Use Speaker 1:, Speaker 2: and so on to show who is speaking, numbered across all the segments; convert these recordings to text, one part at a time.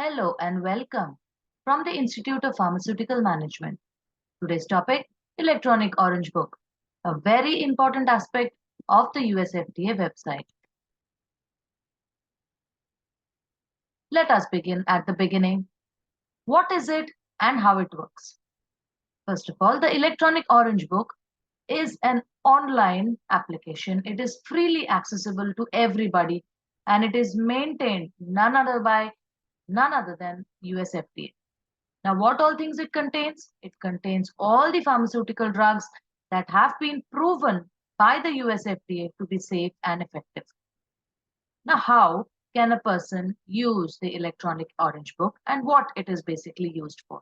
Speaker 1: Hello and welcome from the Institute of Pharmaceutical Management. Today's topic, Electronic Orange Book, a very important aspect of the US FDA website. Let us begin at the beginning. What is it and how it works? First of all, the Electronic Orange Book is an online application. It is freely accessible to everybody and it is maintained none other than US FDA. Now, what all things it contains? It contains all the pharmaceutical drugs that have been proven by the US FDA to be safe and effective. Now, how can a person use the electronic orange book and what it is basically used for?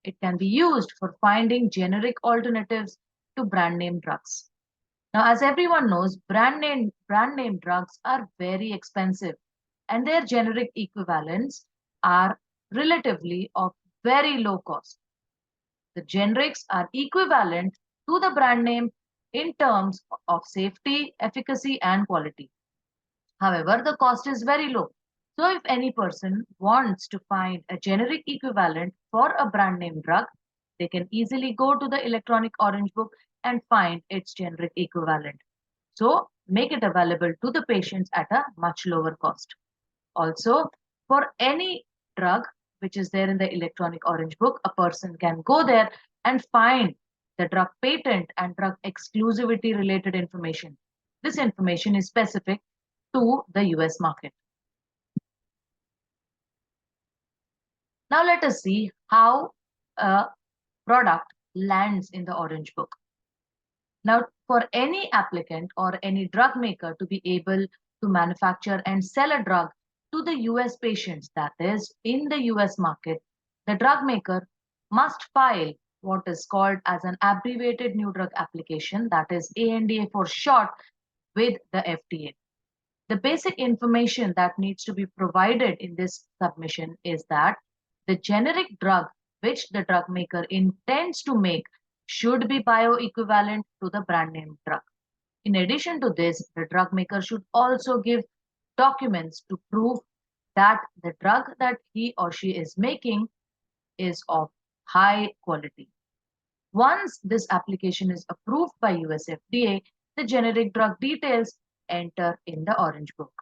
Speaker 1: It can be used for finding generic alternatives to brand name drugs. Now, as everyone knows, brand name drugs are very expensive and their generic equivalents are relatively of very low cost. The generics are equivalent to the brand name in terms of safety, efficacy, and quality. However, the cost is very low. So if any person wants to find a generic equivalent for a brand name drug, they can easily go to the electronic orange book and find its generic equivalent. So make it available to the patients at a much lower cost. Also, for any drug which is there in the electronic orange book, a person can go there and find the drug patent and drug exclusivity related information. This information is specific to the US market. Now let us see how a product lands in the orange book. Now, for any applicant or any drug maker to be able to manufacture and sell a drug to the US patients, that is, in the US market, the drug maker must file what is called as an abbreviated new drug application, that is ANDA for short, with the FDA. The basic information that needs to be provided in this submission is that the generic drug which the drug maker intends to make should be bioequivalent to the brand name drug. In addition to this, the drug maker should also give documents to prove that the drug that he or she is making is of high quality. Once this application is approved by US FDA, the generic drug details enter in the orange book.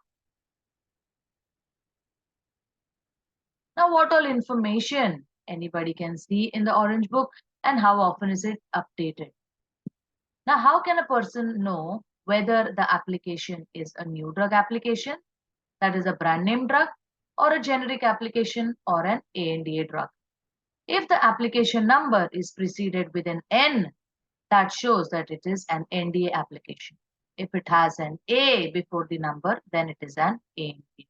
Speaker 1: Now, what all information anybody can see in the orange book and how often is it updated? Now, how can a person know whether the application is a new drug application, that is a brand name drug, or a generic application or an ANDA drug? If the application number is preceded with an N, that shows that it is an NDA application. If it has an A before the number, then it is an ANDA.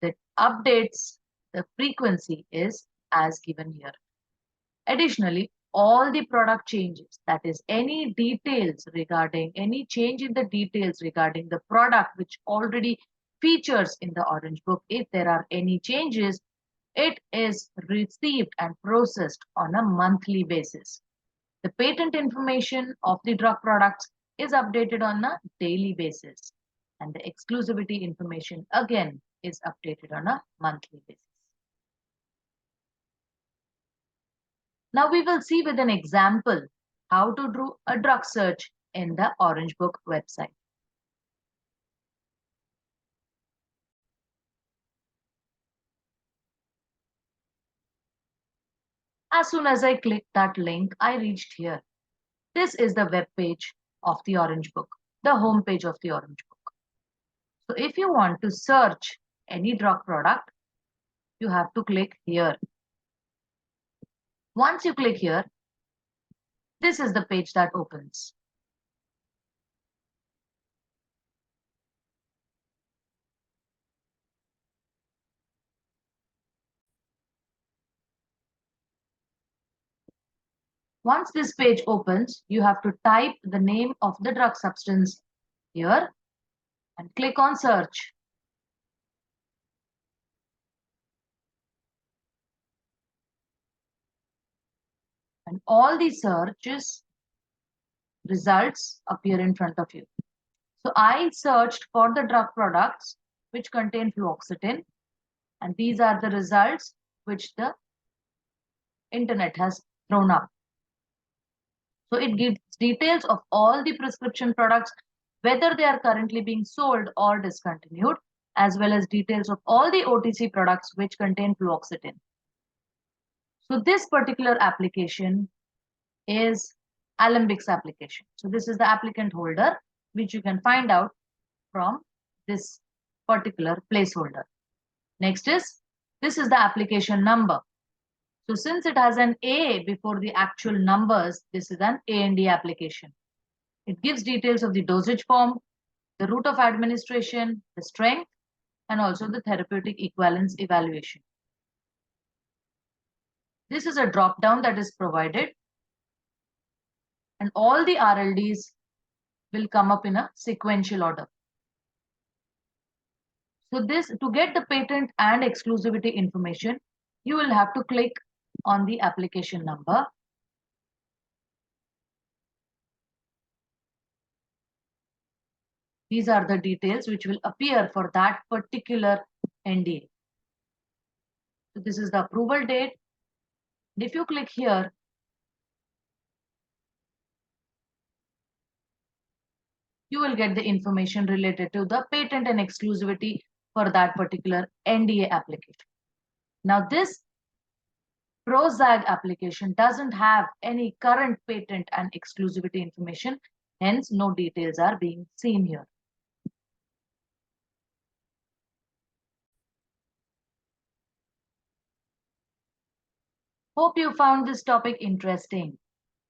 Speaker 1: The updates, the frequency is as given here. Additionally, all the product changes, that is any details regarding any change in the details regarding the product which already features in the orange book, if there are any changes, it is received and processed on a monthly basis. The patent information of the drug products is updated on a daily basis, and the exclusivity information again is updated on a monthly basis. Now we will see with an example how to do a drug search in the Orange Book website. As soon as I click that link, I reached here. This is the web page of the Orange Book, the home page of the Orange Book. So if you want to search any drug product, you have to click here. Once you click here, this is the page that opens. Once this page opens, you have to type the name of the drug substance here and click on search. And all the searches results appear in front of you. So I searched for the drug products which contain fluoxetine And these are the results which the internet has thrown up. So it gives details of all the prescription products, whether they are currently being sold or discontinued, as well as details of all the OTC products which contain fluoxetine. So this particular application is Alembic application. So this is the applicant holder, which you can find out from this particular placeholder. Next is, this is the application number. So since it has an A before the actual numbers, this is an A&E application. It gives details of the dosage form, the route of administration, the strength, and also the therapeutic equivalence evaluation. This is a drop down that is provided, and all the RLDs will come up in a sequential order. So this, to get the patent and exclusivity information, you will have to click on the application number. These are the details which will appear for that particular NDA. So this is the approval date. And if you click here, you will get the information related to the patent and exclusivity for that particular NDA application. Now this Prozac application doesn't have any current patent and exclusivity information, hence no details are being seen here. Hope you found this topic interesting.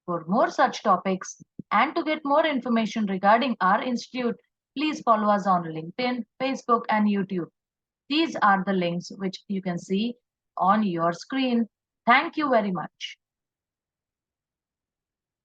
Speaker 1: For more such topics and to get more information regarding our institute, please follow us on LinkedIn, Facebook, and YouTube. These are the links which you can see on your screen. Thank you very much.